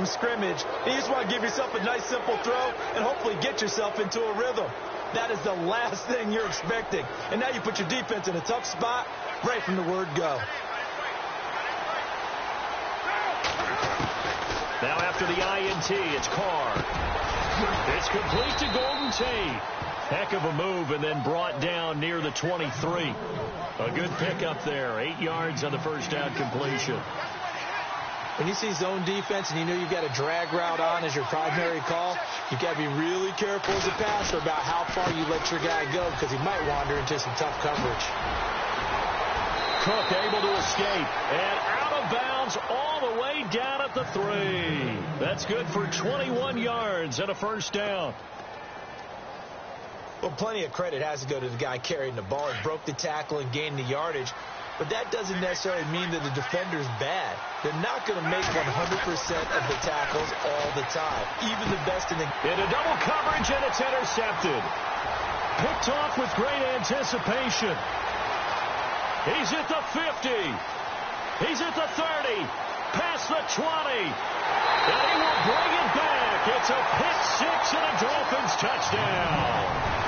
from scrimmage. You just want to give yourself a nice, simple throw and hopefully get yourself into a rhythm. That is the last thing you're expecting. And now you put your defense in a tough spot right from the word go. Now after the INT, it's Carr. It's complete to Golden Tate. Heck of a move, and then brought down near the 23. A good pickup there. 8 yards on the first down completion. When you see zone defense and you know you've got a drag route on as your primary call, you've got to be really careful as a passer about how far you let your guy go because he might wander into some tough coverage. Cook able to escape and out of bounds all the way down at the 3. That's good for 21 yards and a first down. Well, plenty of credit has to go to the guy carrying the ball. He broke the tackle and gained the yardage. But that doesn't necessarily mean that the defender's bad. They're not going to make 100% of the tackles all the time. Even the best in the... Into double coverage, and it's intercepted. Picked off with great anticipation. He's at the 50. He's at the 30. Past the 20. And he will bring it back. It's a pick six and a Dolphins touchdown.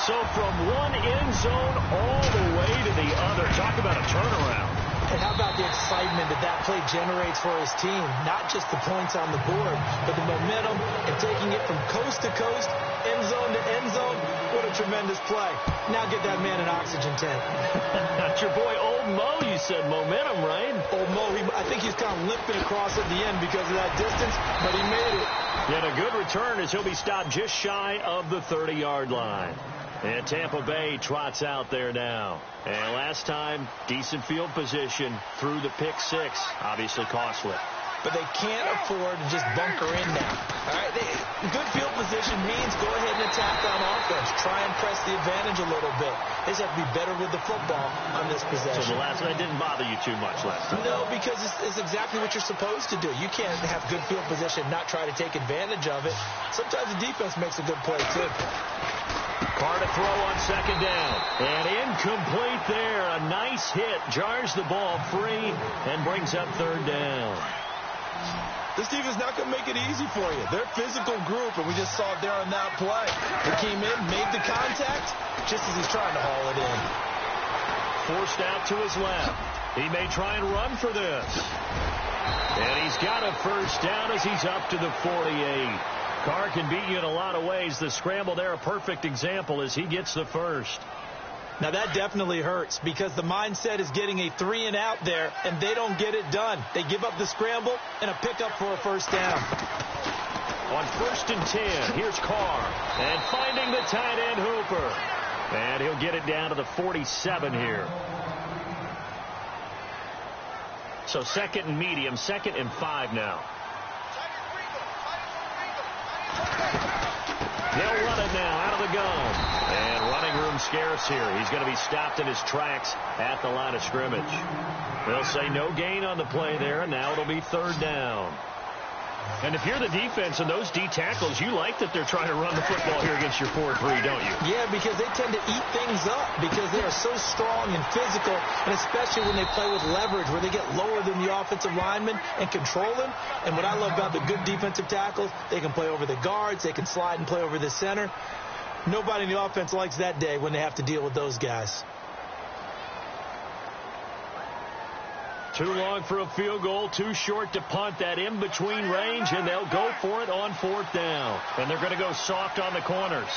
So from one end zone all the way to the other. Talk about a turnaround. And how about the excitement that play generates for his team? Not just the points on the board, but the momentum and taking it from coast to coast, end zone to end zone. What a tremendous play. Now get that man an oxygen tent. That's your boy Old Mo, you said. Momentum, right? Old Mo, I think he's kind of limping across at the end because of that distance, but he made it. And a good return as he'll be stopped just shy of the 30-yard line. And Tampa Bay trots out there now. And last time, decent field position through the pick six. Obviously costly. But they can't afford to just bunker in now. All right, good field position means go ahead and attack on offense. Try and press the advantage a little bit. They just have to be better with the football on this possession. So the last one didn't bother you too much last time? No, because it's exactly what you're supposed to do. You can't have good field position and not try to take advantage of it. Sometimes the defense makes a good play, too. Carr to throw on second down. And incomplete there. A nice hit. Jars the ball free and brings up third down. This defense is not going to make it easy for you. They're a physical group, and we just saw it there on that play. He came in, made the contact, just as he's trying to haul it in. Forced out to his left. He may try and run for this. And he's got a first down as he's up to the 48. Carr can beat you in a lot of ways. The scramble there, a perfect example as he gets the first. Now that definitely hurts because the mindset is getting a 3-and-out there, and they don't get it done. They give up the scramble and a pickup for a first down. On 1st and 10, here's Carr. And finding the tight end Hooper. And he'll get it down to the 47 here. So 2nd and medium, 2nd and 5 now. They'll run it now out of the gun. And running room scarce here. He's going to be stopped in his tracks at the line of scrimmage. They'll say no gain on the play there, and now it'll be third down. And if you're the defense and those D tackles, you like that they're trying to run the football here against your 4-3, don't you? Yeah, because they tend to eat things up because they are so strong and physical, and especially when they play with leverage where they get lower than the offensive lineman and control him. And what I love about the good defensive tackles, they can play over the guards, they can slide and play over the center. Nobody in the offense likes that day when they have to deal with those guys. Too long for a field goal, too short to punt. That in-between range, and they'll go for it on 4th down. And they're going to go soft on the corners.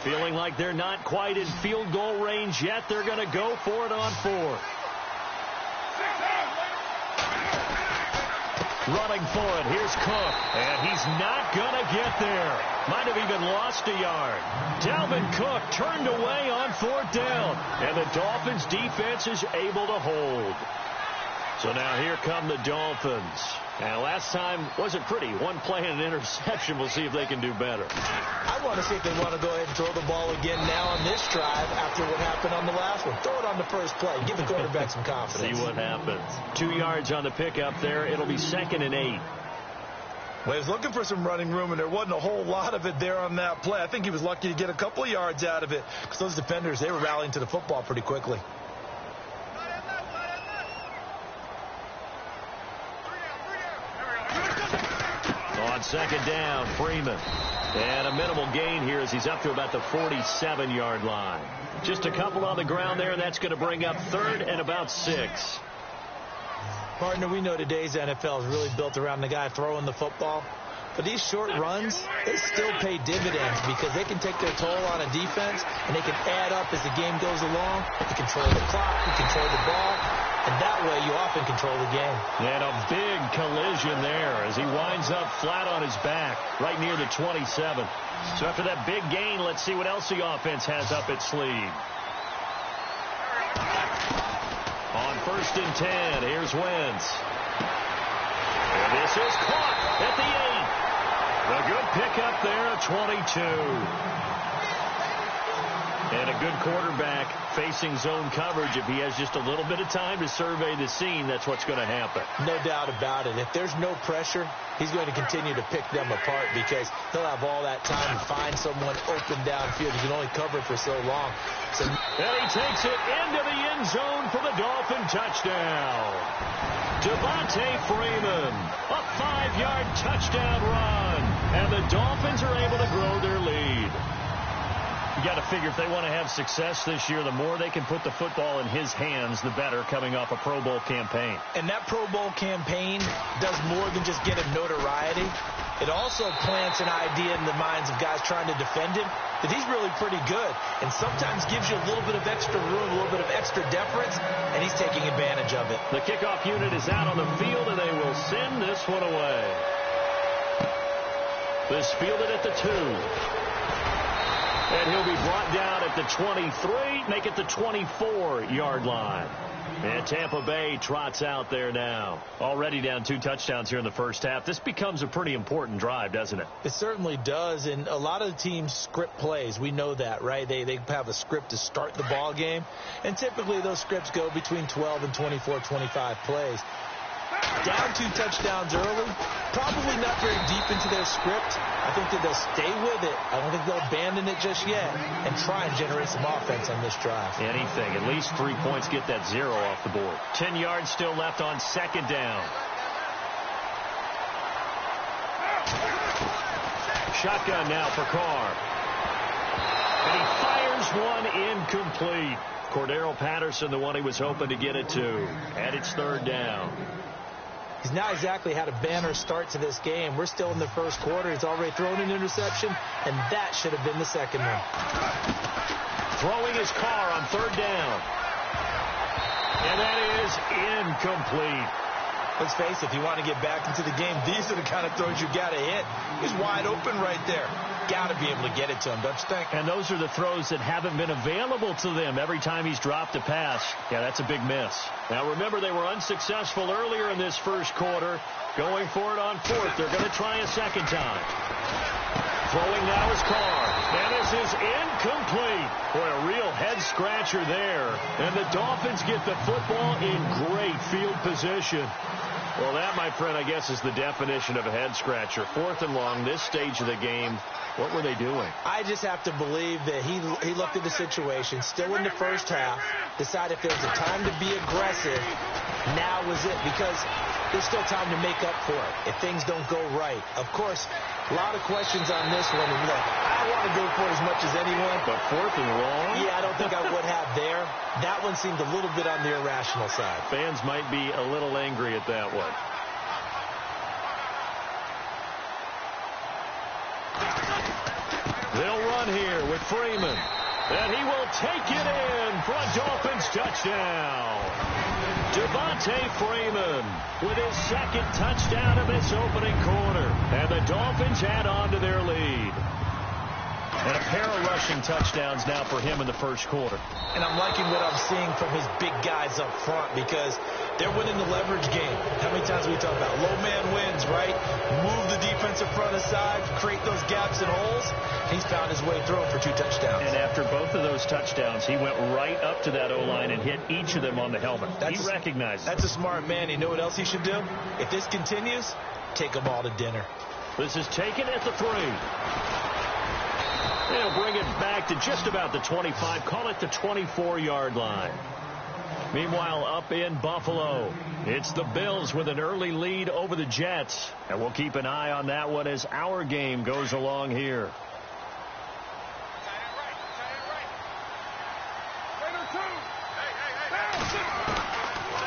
Feeling like they're not quite in field goal range yet. They're going to go for it on 4th. Running for it. Here's Cook. And he's not going to get there. Might have even lost a yard. Dalvin Cook turned away on 4th down. And the Dolphins defense is able to hold. So now here come the Dolphins. And last time wasn't pretty. One play and an interception. We'll see if they can do better. I want to see if they want to go ahead and throw the ball again now on this drive after what happened on the last one. Throw it on the first play. Give the quarterback some confidence. See what happens. 2 yards on the pickup there. It'll be 2nd and 8. Well, he was looking for some running room, and there wasn't a whole lot of it there on that play. I think he was lucky to get a couple of yards out of it because those defenders, they were rallying to the football pretty quickly. On second down, Freeman. And a minimal gain here as he's up to about the 47-yard line. Just a couple on the ground there, and that's going to bring up third and about 6. Partner, we know today's NFL is really built around the guy throwing the football. But these short runs, they still pay dividends because they can take their toll on a defense, and they can add up as the game goes along. You control the clock, you control the ball, and that way you often control the game. And a big collision there as he winds up flat on his back right near the 27. So after that big gain, let's see what else the offense has up its sleeve. On 1st and 10, here's Wentz. And this is caught at the 8. A good pickup there at 22. And a good quarterback facing zone coverage. If he has just a little bit of time to survey the scene, that's what's going to happen. No doubt about it. If there's no pressure, he's going to continue to pick them apart because he'll have all that time to find someone open downfield. He can only cover for so long. And he takes it into the end zone for the Dolphin touchdown. Devontae Freeman, a 5-yard touchdown run. And the Dolphins are able to grow their lead. You got to figure if they want to have success this year, the more they can put the football in his hands, the better, coming off a Pro Bowl campaign. And that Pro Bowl campaign does more than just get him notoriety. It also plants an idea in the minds of guys trying to defend him that he's really pretty good and sometimes gives you a little bit of extra room, a little bit of extra deference, and he's taking advantage of it. The kickoff unit is out on the field, and they will send this one away. This fielded at the 2. And he'll be brought down at the 23, make it the 24-yard line. And Tampa Bay trots out there now. Already down 2 touchdowns here in the first half. This becomes a pretty important drive, doesn't it? It certainly does, and a lot of the teams script plays. We know that, right? They have a script to start the ball game, and typically those scripts go between 12 and 24, 25 plays. Down 2 touchdowns early, probably not very deep into their script. I think that they'll stay with it. I don't think they'll abandon it just yet and try and generate some offense on this drive. Anything. At least 3 points, get that 0 off the board. 10 yards still left on second down. Shotgun now for Carr. And he fires one incomplete. Cordero Patterson, the one he was hoping to get it to. And it's third down. He's not exactly had a banner start to this game. We're still in the first quarter. He's already thrown an interception, and that should have been the second one. Throwing his Carr on third down. And that is incomplete. Let's face it, if you want to get back into the game, these are the kind of throws you got to hit. He's wide open right there. Got to be able to get it to him, don't you think? And those are the throws that haven't been available to them every time he's dropped a pass. Yeah, that's a big miss. Now, remember, they were unsuccessful earlier in this first quarter. Going for it on 4th. They're going to try a second time. Throwing now is Carr. And this is incomplete. Boy, a real head-scratcher there. And the Dolphins get the football in great field position. Well, that, my friend, I guess is the definition of a head-scratcher. 4th and long, this stage of the game. What were they doing? I just have to believe that he looked at the situation, still in the first half, decided if there was a time to be aggressive, now was it, because there's still time to make up for it if things don't go right. Of course, a lot of questions on this one. And look, I want to go for it as much as anyone. But 4th and long? Yeah, I don't think I would have there. That one seemed a little bit on the irrational side. Fans might be a little angry at that one. They'll run here with Freeman. And he will take it in for a Dolphins touchdown. Devontae Freeman with his second touchdown of this opening quarter. And the Dolphins add on to their lead. And a pair of rushing touchdowns now for him in the first quarter. And I'm liking what I'm seeing from his big guys up front because they're winning the leverage game. How many times we talk about low man wins, right? Move the defensive front aside, create those gaps and holes. He's found his way through for 2 touchdowns. And after both of those touchdowns, he went right up to that O-line and hit each of them on the helmet. He recognized it. That's a smart man. You know what else he should do? If this continues, take them all to dinner. This is taken at the 3. They'll bring it back to just about the 25, call it the 24-yard line. Meanwhile, up in Buffalo, it's the Bills with an early lead over the Jets. And we'll keep an eye on that one as our game goes along here.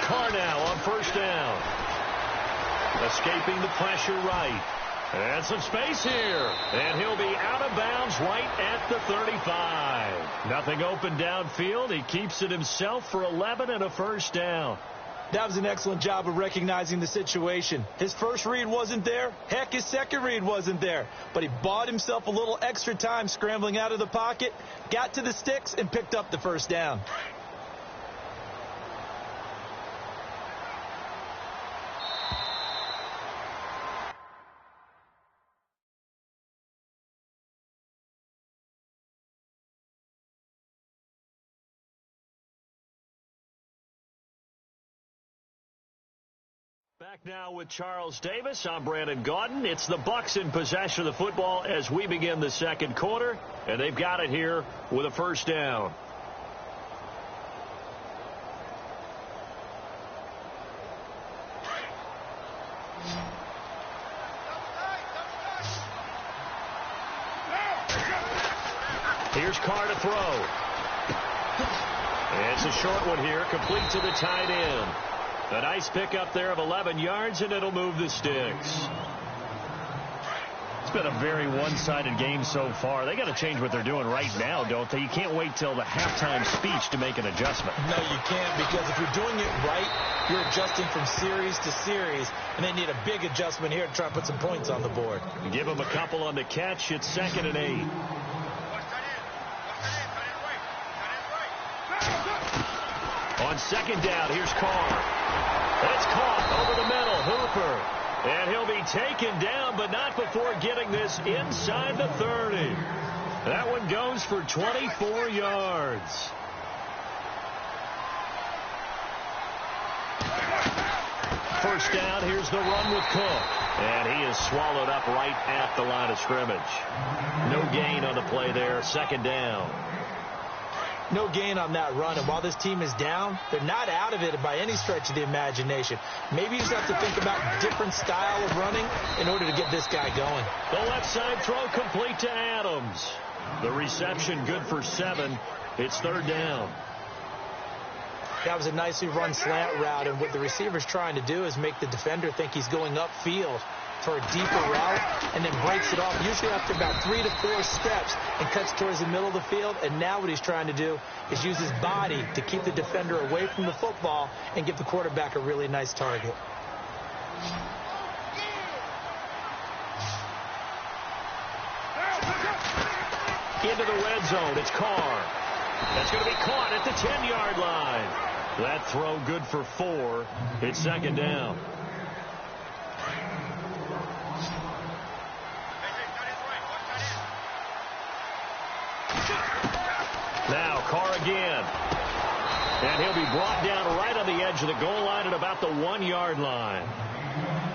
Carr now on first down. Escaping the pressure right. And some space here. And he'll be out of bounds right at the 35. Nothing open downfield. He keeps it himself for 11 and a first down. That was an excellent job of recognizing the situation. His first read wasn't there. Heck, his second read wasn't there. But he bought himself a little extra time scrambling out of the pocket, got to the sticks, and picked up the first down. Back now with Charles Davis. I'm Brandon Gaudin. It's the Bucs in possession of the football as we begin the second quarter, and they've got it here with a first down. Here's Carr to throw. It's a short one here, complete to the tight end. A nice pickup there of 11 yards, and it'll move the sticks. It's been a very one-sided game so far. They got to change what they're doing right now, don't they? You can't wait till the halftime speech to make an adjustment. No, you can't, because if you're doing it right, you're adjusting from series to series, and they need a big adjustment here to try to put some points on the board. Give them a couple on the catch. It's 2nd and 8. On second down, here's Carr. It's caught over the middle. Hooper. And he'll be taken down, but not before getting this inside the 30. That one goes for 24 yards. First down, here's the run with Cook. And he is swallowed up right at the line of scrimmage. No gain on the play there. 2nd down. No gain on that run, and while this team is down, they're not out of it by any stretch of the imagination. Maybe you just have to think about different style of running in order to get this guy going. The left side throw complete to Adams. The reception good for 7. It's 3rd down. That was a nicely run slant route, and what the receiver's trying to do is make the defender think he's going upfield for a deeper route, and then breaks it off, usually after about 3 to 4 steps, and cuts towards the middle of the field. And now what he's trying to do is use his body to keep the defender away from the football and give the quarterback a really nice target. Into the red zone, it's Carr. That's going to be caught at the 10-yard line. That throw good for 4. It's 2nd down. Now Carr again. And he'll be brought down right on the edge of the goal line at about the 1-yard line.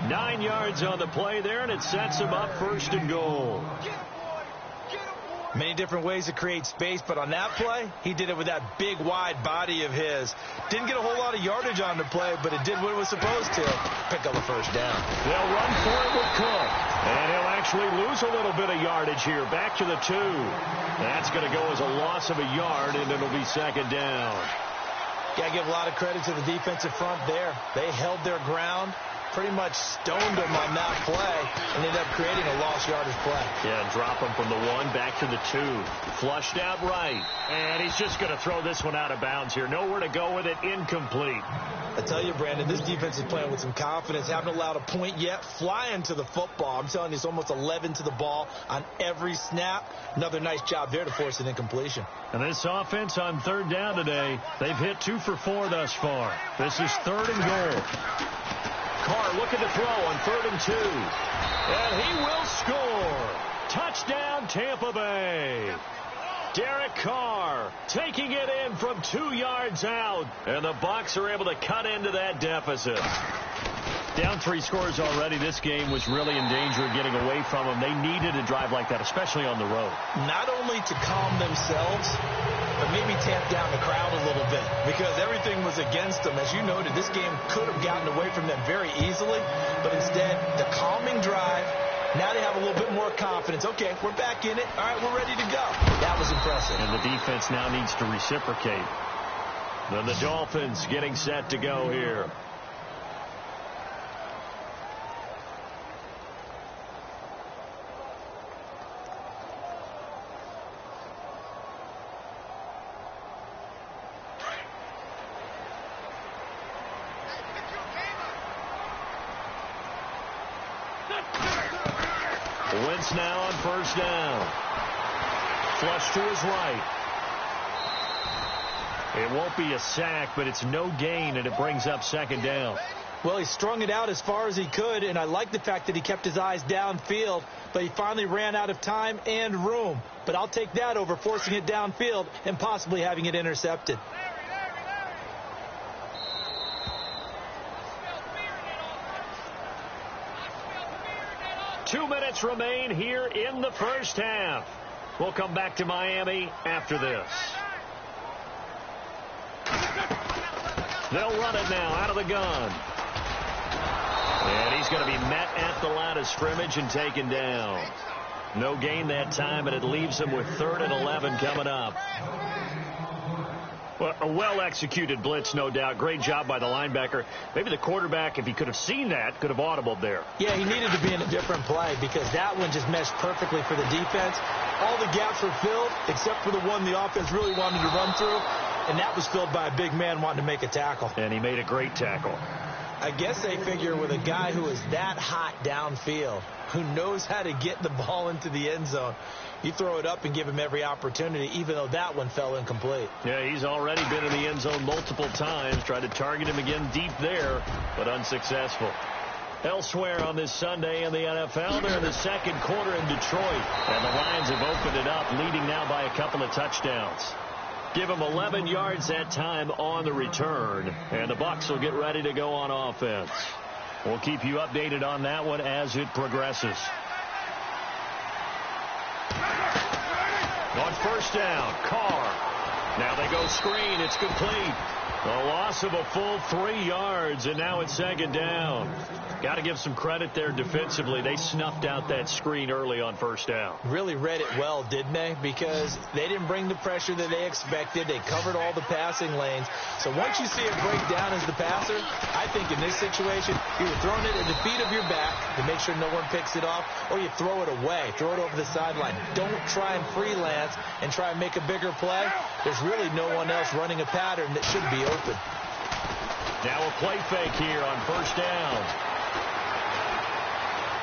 9 yards on the play there, and it sets him up 1st and goal. Many different ways to create space, but on that play, he did it with that big, wide body of his. Didn't get a whole lot of yardage on the play, but it did what it was supposed to. Pick up a first down. They'll run for it with Cook. And he'll actually lose a little bit of yardage here. Back to the 2. That's going to go as a loss of a yard, and it'll be 2nd down. Got to give a lot of credit to the defensive front there. They held their ground, pretty much stoned them on that play, and ended up creating a lost yardage play. Yeah, drop him from the 1 back to the 2. Flushed out right. And he's just going to throw this one out of bounds here. Nowhere to go with it. Incomplete. I tell you, Brandon, this defense is playing with some confidence. Haven't allowed a point yet. Flying to the football. I'm telling you, it's almost 11 to the ball on every snap. Another nice job there to force an incompletion. And this offense on 3rd down today, they've hit 2 for 4 thus far. This is 3rd and goal. Carr looking to throw on 3rd and 2. And he will score. Touchdown, Tampa Bay. Derek Carr taking it in from 2 yards out. And the Bucs are able to cut into that deficit. Down 3 scores already. This game was really in danger of getting away from them. They needed a drive like that, especially on the road. Not only to calm themselves, but maybe tamp down the crowd a little bit, because everything was against them. As you noted, this game could have gotten away from them very easily, but instead, the calming drive, now they have a little bit more confidence. Okay, we're back in it. All right, we're ready to go. That was impressive. And the defense now needs to reciprocate. Then the Dolphins getting set to go here. Wentz now on first down. Flush to his right. It won't be a sack, but it's no gain, and it brings up second down. Well, he strung it out as far as he could, and I like the fact that he kept his eyes downfield, but he finally ran out of time and room. But I'll take that over forcing it downfield and possibly having it intercepted. Two minutes remain here in the first half. We'll come back to Miami after this. They'll run it now out of the gun. And he's going to be met at the line of scrimmage and taken down. No gain that time, and it leaves him with 3rd and 11 coming up. Well, a well-executed blitz, no doubt. Great job by the linebacker. Maybe the quarterback, if he could have seen that, could have audibled there. Yeah, he needed to be in a different play because that one just meshed perfectly for the defense. All the gaps were filled except for the one the offense really wanted to run through, and that was filled by a big man wanting to make a tackle. And he made a great tackle. I guess they figure with a guy who is that hot downfield, who knows how to get the ball into the end zone, you throw it up and give him every opportunity, even though that one fell incomplete. Yeah, he's already been in the end zone multiple times. Tried to target him again deep there, but unsuccessful. Elsewhere on this Sunday in the NFL, they're in the second quarter in Detroit, and the Lions have opened it up, leading now by a couple of touchdowns. Give him 11 yards that time on the return, and the Bucs will get ready to go on offense. We'll keep you updated on that one as it progresses. On first down, Carr. Now they go screen. It's complete. A loss of a full 3 yards, and now it's second down. Got to give some credit there defensively. They snuffed out that screen early on first down. Really read it well, didn't they? Because they didn't bring the pressure that they expected. They covered all the passing lanes. So once you see it break down as the passer, I think in this situation, you're throwing it at the feet of your back to make sure no one picks it off, or you throw it away, throw it over the sideline. Don't try and freelance and try and make a bigger play. There's really no one else running a pattern that should be open. Now a play fake here on first down.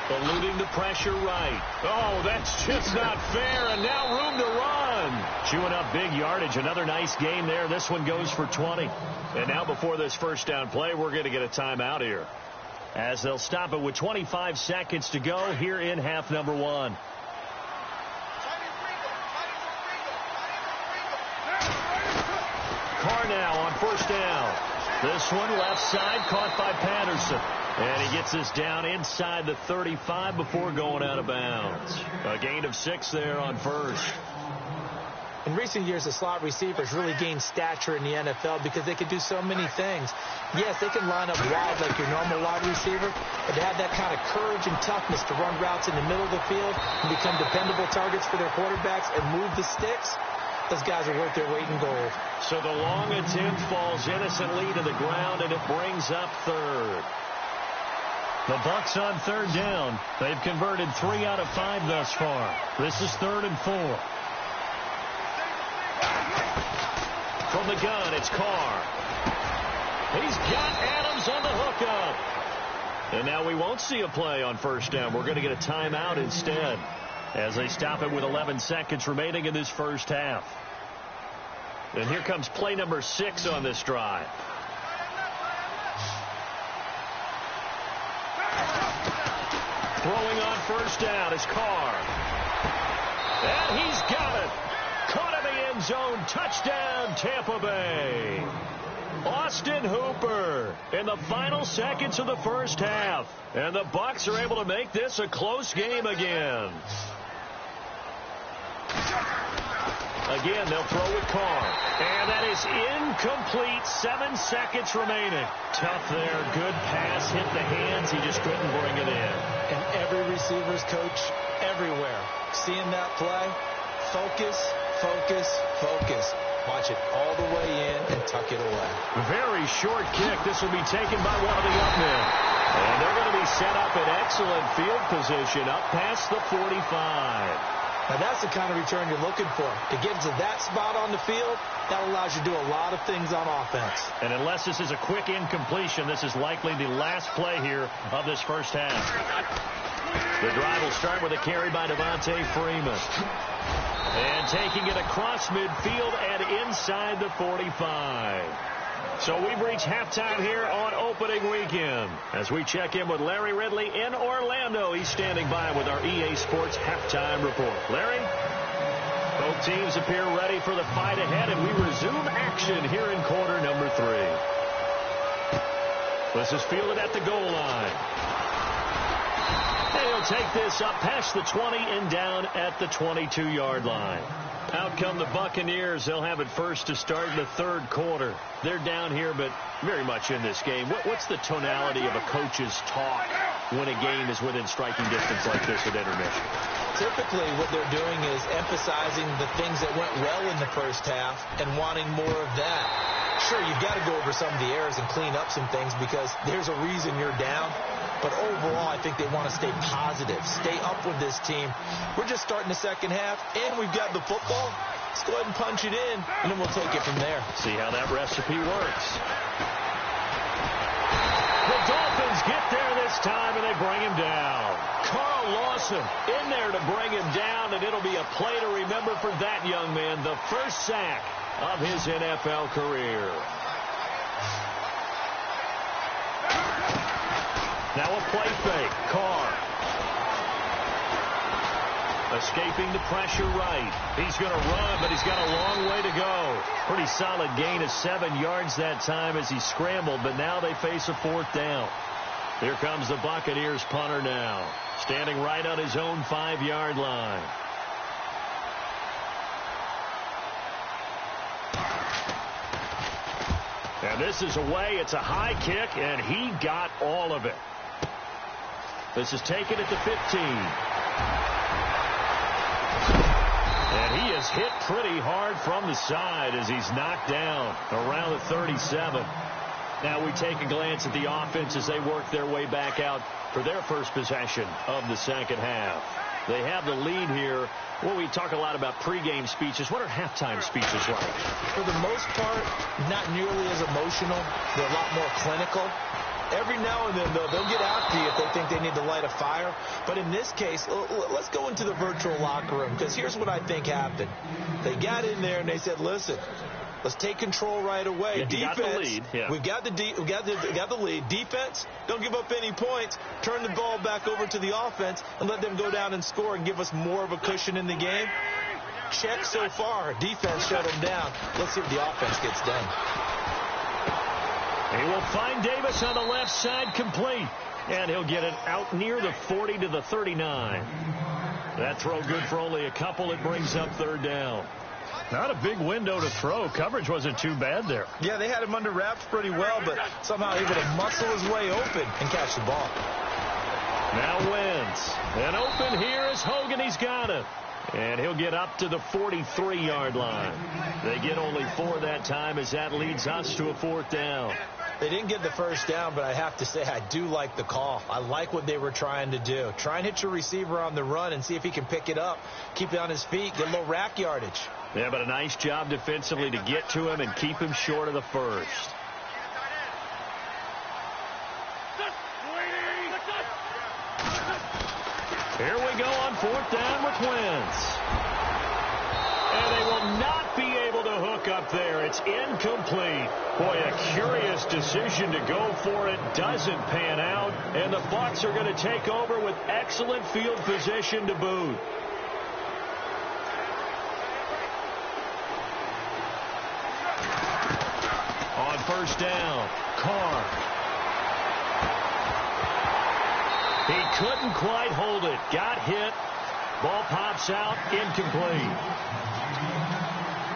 Eluding the pressure right. Oh, that's just not fair, and now room to run. Chewing up big yardage. Another nice game there. This one goes for 20. And now before this first down play, we're going to get a timeout here, as they'll stop it with 25 seconds to go here in half number 1. Carr now on first down. This one left side, caught by Patterson. And he gets this down inside the 35 before going out of bounds. A gain of 6 there on first. In recent years, the slot receivers really gained stature in the NFL because they can do so many things. Yes, they can line up wide like your normal wide receiver, but they have that kind of courage and toughness to run routes in the middle of the field and become dependable targets for their quarterbacks and move the sticks. Those guys are worth their weight in gold. So the long attempt falls innocently to the ground, and it brings up third. The Bucs on third down. They've converted 3 out of 5 thus far. This is 3rd and 4. From the gun, it's Carr. He's got Adams on the hookup. And now we won't see a play on first down. We're going to get a timeout instead, as they stop it with 11 seconds remaining in this first half. And here comes play number 6 on this drive. Throwing on first down is Carr. And he's got it. Caught in the end zone. Touchdown, Tampa Bay. Austin Hooper in the final seconds of the first half. And the Bucs are able to make this a close game again. Again, they'll throw with Carr. And that is incomplete. 7 seconds remaining. Tough there. Good pass. Hit the hands. He just couldn't bring it in. And every receiver's coach everywhere. Seeing that play, focus, focus, focus. Watch it all the way in and tuck it away. Very short kick. This will be taken by one of the up men. And they're going to be set up in excellent field position up past the 45. Now, that's the kind of return you're looking for. To get to that spot on the field, that allows you to do a lot of things on offense. And unless this is a quick incompletion, this is likely the last play here of this first half. The drive will start with a carry by Devontae Freeman. And taking it across midfield and inside the 45. So we've reached halftime here on opening weekend. As we check in with Larry Ridley in Orlando, he's standing by with our EA Sports halftime report. Larry? Both teams appear ready for the fight ahead, and we resume action here in quarter number 3. This is fielded at the goal line. And he'll take this up past the 20 and down at the 22-yard line. Out come the Buccaneers. They'll have it first to start in the third quarter. They're down here, but very much in this game. What's the tonality of a coach's talk when a game is within striking distance like this at intermission? Typically, what they're doing is emphasizing the things that went well in the first half and wanting more of that. Sure, you've got to go over some of the errors and clean up some things because there's a reason you're down. But overall, I think they want to stay positive, stay up with this team. We're just starting the second half, and we've got the football. Let's go ahead and punch it in, and then we'll take it from there. See how that recipe works. The Dolphins get there this time, and they bring him down. Carl Lawson in there to bring him down, and it'll be a play to remember for that young man, the first sack of his NFL career. Now a play fake. Carr. Escaping the pressure right. He's going to run, but he's got a long way to go. Pretty solid gain of 7 yards that time as he scrambled, but now they face a 4th down. Here comes the Buccaneers punter now. Standing right on his own 5-yard line. And this is away. It's a high kick, and he got all of it. This is taken at the 15. And he is hit pretty hard from the side as he's knocked down around the 37. Now we take a glance at the offense as they work their way back out for their first possession of the second half. They have the lead here. Well, we talk a lot about pregame speeches. What are halftime speeches like? For the most part, not nearly as emotional. They're a lot more clinical. Every now and then, though, they'll get after you if they think they need to light a fire. But in this case, let's go into the virtual locker room, because here's what I think happened. They got in there and they said, listen, let's take control right away. Yeah, defense, got the lead. Yeah. we've got the lead. Defense, don't give up any points. Turn the ball back over to the offense and let them go down and score and give us more of a cushion in the game. Check so far. Defense shut them down. Let's see what the offense gets done. He will find Davis on the left side, complete. And he'll get it out near the 40 to the 39. That throw good for only a couple. It brings up 3rd down. Not a big window to throw. Coverage wasn't too bad there. Yeah, they had him under wraps pretty well, but somehow able to muscle his way open and catch the ball. Now Wentz. And open here is Hogan. He's got it. And he'll get up to the 43-yard line. They get only 4 that time as that leads us to a 4th down. They didn't get the first down, but I have to say I do like the call. I like what they were trying to do. Try and hit your receiver on the run and see if he can pick it up, keep it on his feet, get a little rack yardage. Yeah, but a nice job defensively to get to him and keep him short of the first. Here we go on 4th down with Wentz. And they will not be able to hook up there. It's incomplete. Boy, a curious decision to go for it. Doesn't pan out. And the Bucs are going to take over with excellent field position to boot. On first down. Carr. He couldn't quite hold it. Got hit. Ball pops out. Incomplete.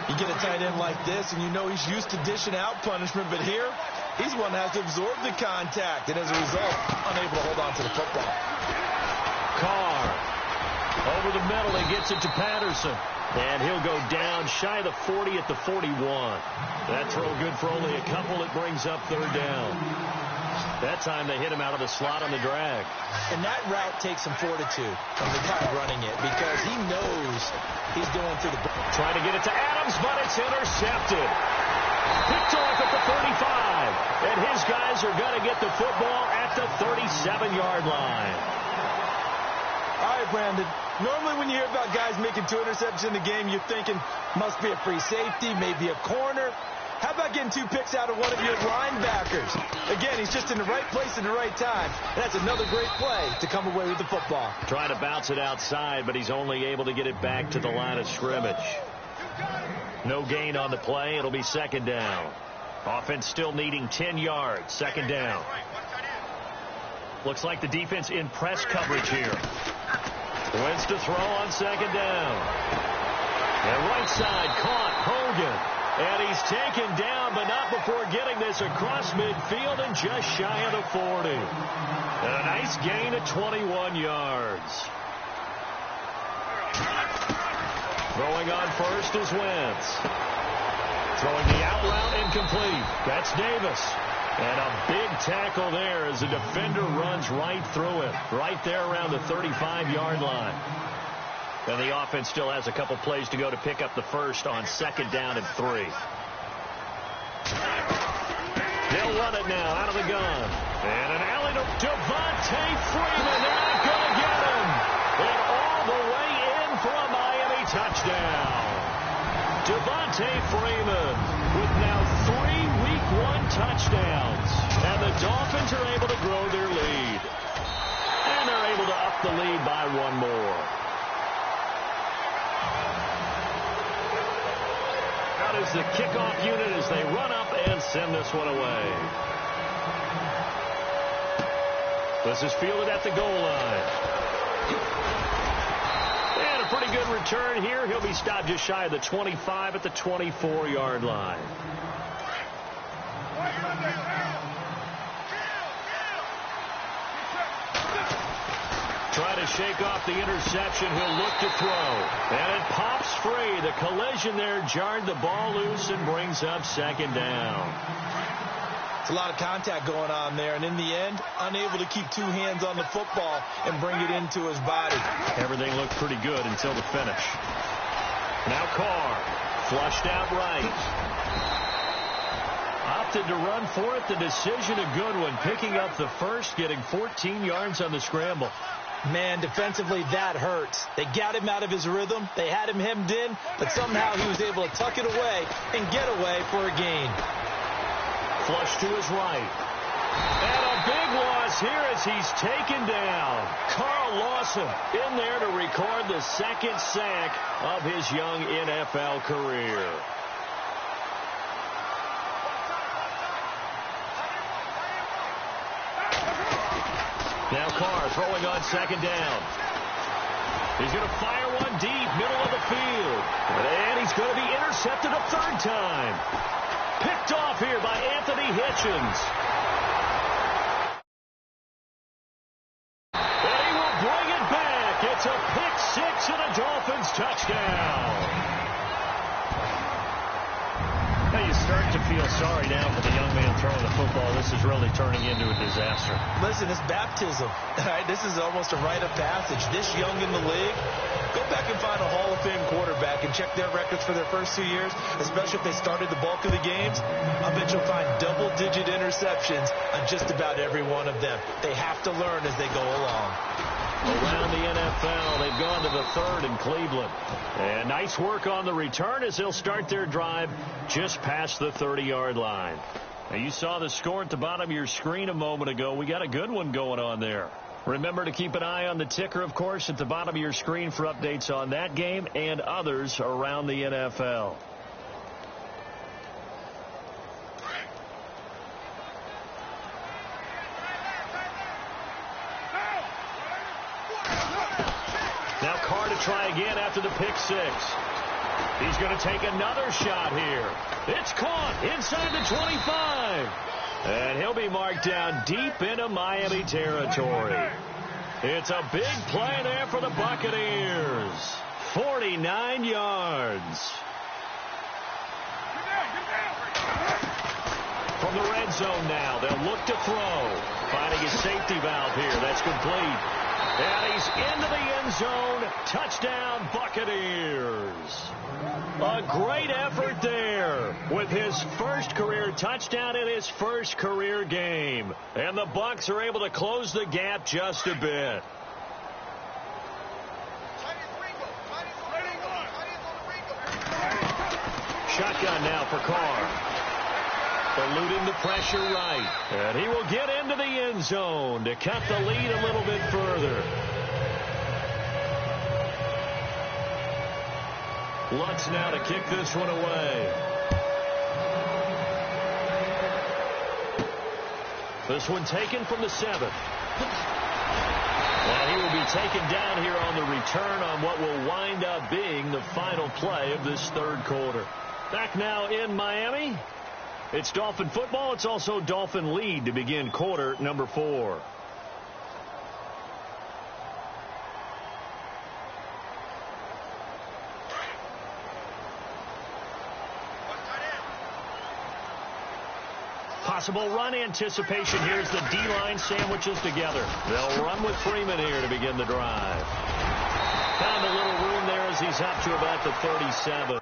You get a tight end like this, and you know he's used to dishing out punishment, but here, he's one that has to absorb the contact, and as a result, unable to hold on to the football. Carr. Over the middle, he gets it to Patterson. And he'll go down shy of the 40 at the 41. That throw good for only a couple. It brings up third down. That time they hit him out of the slot on the drag. And that route takes some fortitude from the guy running it because he knows he's going through the... Trying to get it to Adams, but it's intercepted. Picked off at the 35. And his guys are going to get the football at the 37-yard line. All right, Brandon. Normally when you hear about guys making 2 interceptions in the game, you're thinking must be a free safety, maybe a corner. How about getting 2 picks out of one of your linebackers? Again, he's just in the right place at the right time. That's another great play to come away with the football. Trying to bounce it outside, but he's only able to get it back to the line of scrimmage. No gain on the play. It'll be second down. Offense still needing 10 yards. Second down. Looks like the defense in press coverage here. Wins to throw on second down. And right side caught Hogan. And he's taken down, but not before getting this across midfield and just shy of the 40. And a nice gain of 21 yards. Throwing on first is Wentz. Throwing the out route incomplete. That's Davis. And a big tackle there as the defender runs right through it. Right there around the 35-yard line. And the offense still has a couple plays to go to pick up the first on second down and 3. They'll run it now out of the gun. And an alley to Devontae Freeman. They're not going to get him. And all the way in for a Miami touchdown. Devontae Freeman with now 3 Week 1 touchdowns. And the Dolphins are able to grow their lead. And they're able to up the lead by 1 more. Out is the kickoff unit as they run up and send this one away. This is fielded at the goal line. And a pretty good return here. He'll be stopped just shy of the 25 at the 24-yard line. Try to shake off the interception. He'll look to throw. And it pops free. The collision there jarred the ball loose and brings up second down. It's a lot of contact going on there. And in the end, unable to keep 2 hands on the football and bring it into his body. Everything looked pretty good until the finish. Now Carr. Flushed out right. Opted to run for it. The decision a good one. Picking up the first, getting 14 yards on the scramble. Man, defensively, that hurts. They got him out of his rhythm. They had him hemmed in, but somehow he was able to tuck it away and get away for a gain. Flush to his right. And a big loss here as he's taken down. Carl Lawson in there to record the second sack of his young NFL career. Now Carr throwing on second down. He's going to fire one deep, middle of the field. And he's going to be intercepted a 3rd time. Picked off here by Anthony Hitchens. And he will bring it back. It's a pick 6 and a Dolphins touchdown. Now you start to feel sorry now for the young man throwing the football. This is really turning into a disaster. Listen, it's baptism. All right, this is almost a rite of passage. This young in the league, go back and find a Hall of Fame quarterback and check their records for their first 2 years, especially if they started the bulk of the games. I bet you'll find double-digit interceptions on just about every one of them. They have to learn as they go along. Around the NFL, they've gone to the 3rd in Cleveland. And nice work on the return as they'll start their drive just past the 30-yard line. Now, you saw the score at the bottom of your screen a moment ago. We got a good one going on there. Remember to keep an eye on the ticker, of course, at the bottom of your screen for updates on that game and others around the NFL. again after the pick six. He's going to take another shot here. It's caught inside the 25. And he'll be marked down deep into Miami territory. It's a big play there for the Buccaneers. 49 yards. From the red zone now, they'll look to throw. Finding his safety valve here. That's complete. And he's into the end zone. Touchdown, Buccaneers. A great effort there with his first career touchdown in his first career game. And the Bucs are able to close the gap just a bit. Shotgun now for Carr. Eluding the pressure right. And he will get into the end zone to cut the lead a little bit further. Lutz now to kick this one away. This one taken from the 7. And he will be taken down here on the return on what will wind up being the final play of this third quarter. Back now in Miami. It's Dolphin football. It's also Dolphin lead to begin quarter number 4. Possible run anticipation. Here's the D-line sandwiches together. They'll run with Freeman here to begin the drive. Found a little room there as he's up to about the 37.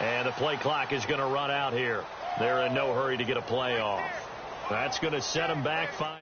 And the play clock is going to run out here. They're in no hurry to get a play off. That's going to set them back 5.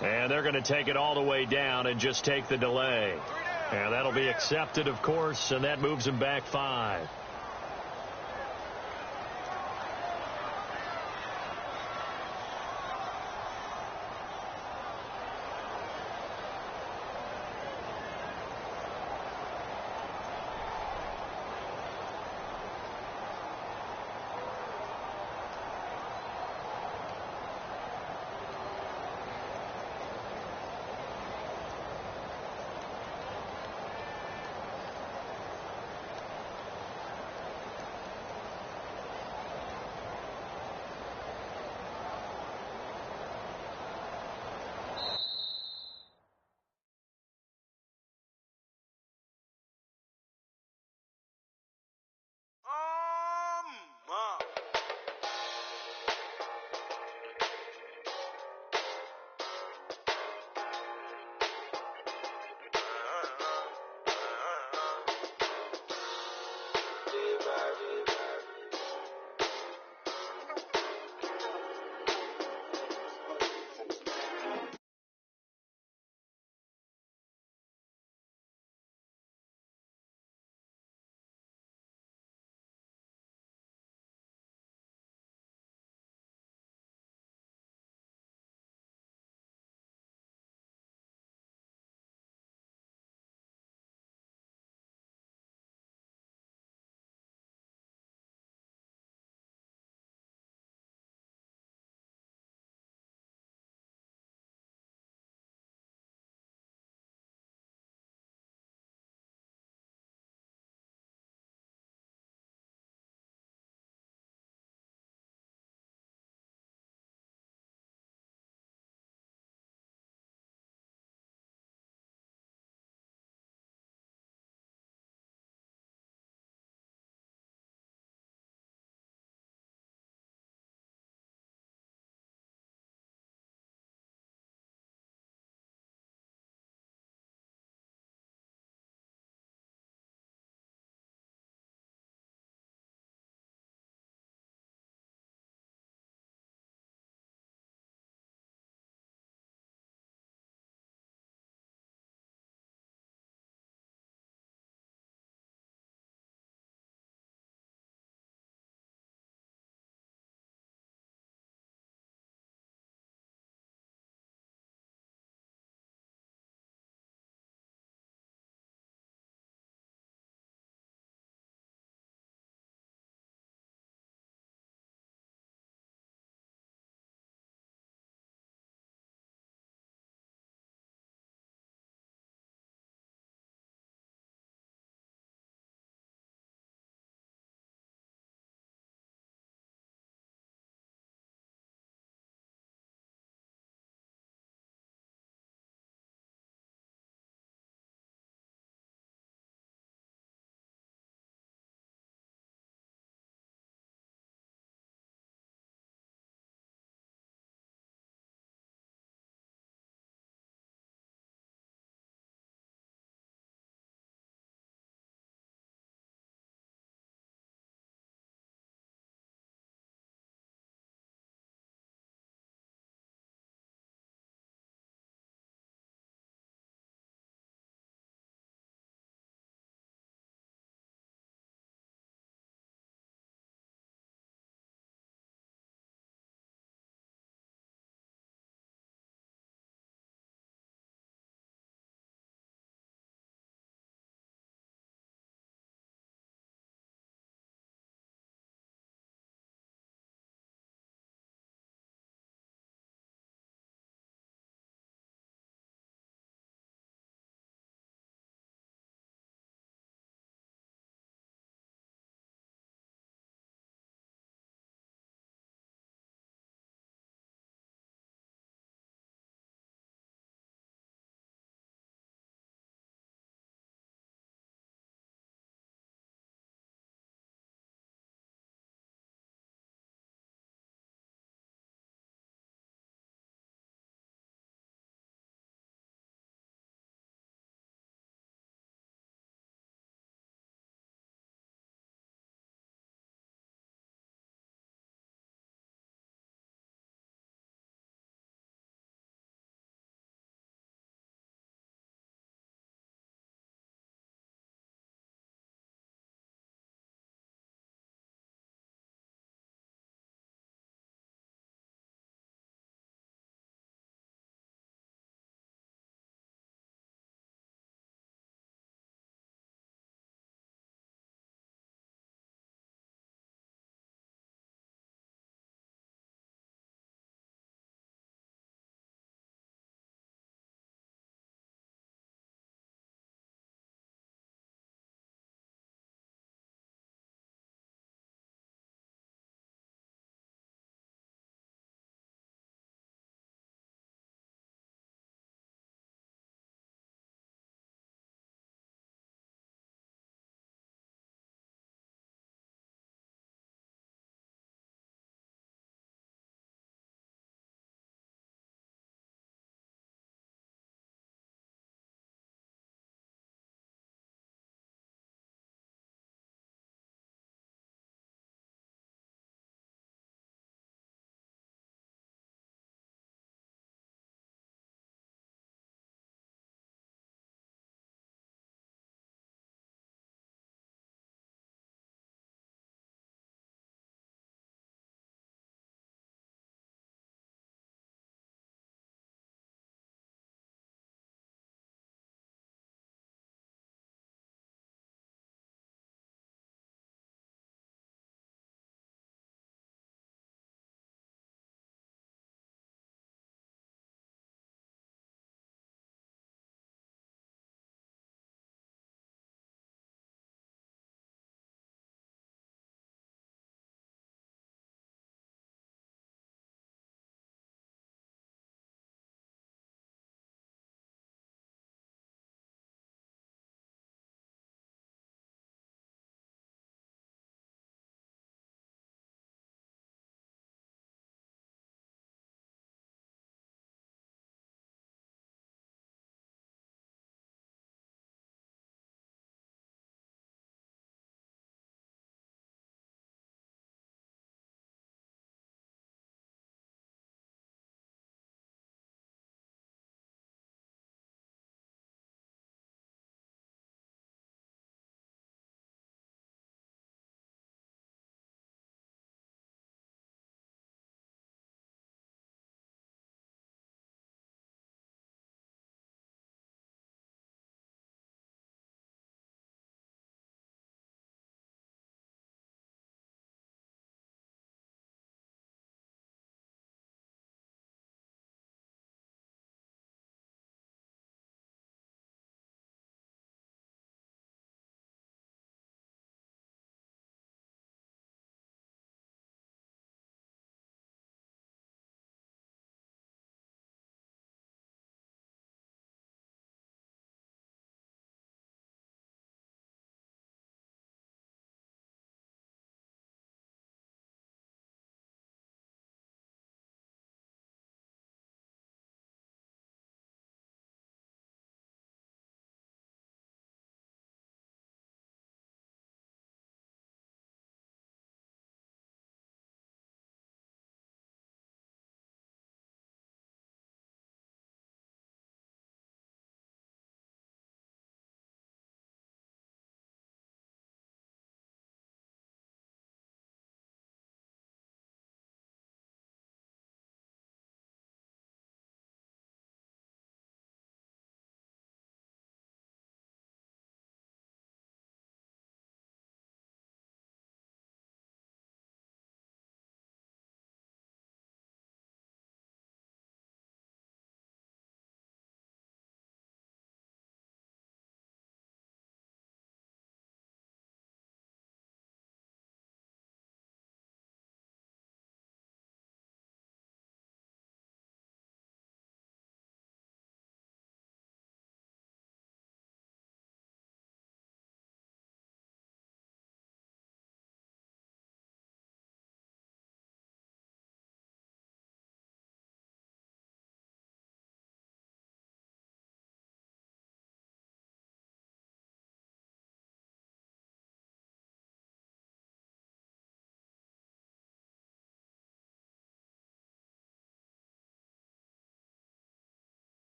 And they're going to take it all the way down and just take the delay. And that'll be accepted, of course, and that moves them back 5.